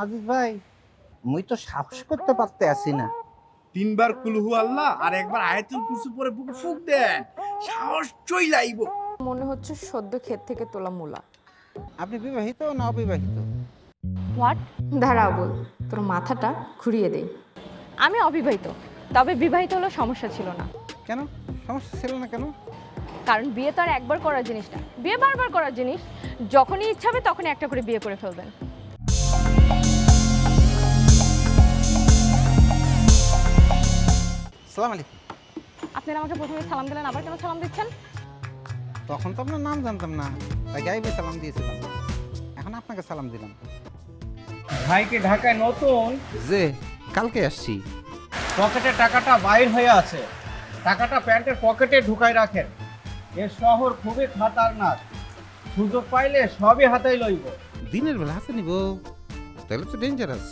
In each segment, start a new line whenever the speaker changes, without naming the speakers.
আজিজ ভাই মুই তো সাহস করতে পারতে আসি না।
তিনবার কুলহু আল্লাহ আর একবার আয়াতুল কুরসি পরে বুকে ফুক দেন, সাহস চইলাইব।
মনে হচ্ছে সদ্য ক্ষেত থেকে তোলা মূলা।
আপনি বিবাহিত না অবিবাহিত?
হোয়াট? দাঁড়াও বল, তোর মাথাটা ঘুরিয়ে দেই। আমি অবিবাহিত, তবে বিবাহিত হলেও সমস্যা ছিল না।
কেন সমস্যা ছিল না কেন?
কারণ বিয়ে তো আর একবার করার জিনিস না, বিয়ে বারবার করার জিনিস। যখনই ইচ্ছা হবে তখনই একটা করে বিয়ে করে ফেলবেন।
সালাম আলাইকুম।
আপনারা আমাকে প্রথমে সালাম দিলেন, আবার কেন সালাম দিচ্ছেন?
তখন তো আপনার নাম জানতাম না, তাই গাইবে সালাম দিয়েছিলাম। এখন আপনাকে সালাম দিলাম।
ভাইকে ঢাকায় নতুন,
যে কালকে আসছি।
পকেটে টাকাটা বাইর হয়ে আছে, টাকাটা প্যান্টের পকেটে ঢুকাই রাখেন। এ শহর খুবই খাতারনাক, সুযোগ পাইলে সবই হাতেই লইব।
দিনের বেলা হাতে নিব, তাহলে তো ডেঞ্জারাস।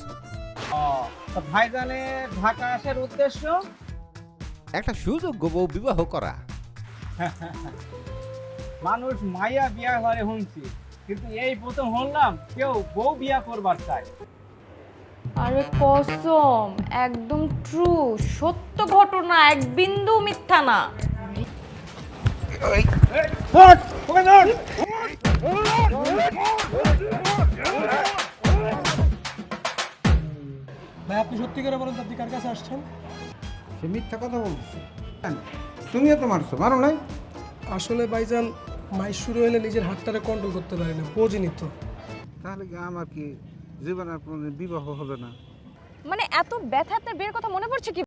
তো ভাইজানে ঢাকা আসার উদ্দেশ্য?
একটা সুযোগ্য বউ বিবাহ করা।
মানুষ মাইয়া বিয়া ঘরে শুনছি, কিন্তু এই প্রথম শুনলাম কেউ বউ বিয়া করবার চায়।
আরে কসম, একদম ট্রু, সত্য ঘটনা, এক বিন্দু মিথ্যা না।
ভাই আপনি সত্যি করে বলেন তো আপনি কার কাছে আসছেন?
সে মিথ্যা কথা বলছে। তুমিও তো মারছো, মারো নাই?
আসলে ভাইজান মাইর শুরু হলে নিজের হাতটারে কন্ট্রোল করতে পারি না, বোঝেনি তো।
তাহলে কি আমার কি জীবনের কোনো বিবাহ হবে না?
মানে এত ব্যথা আপনার বিয়ের কথা মনে পড়ছে কি?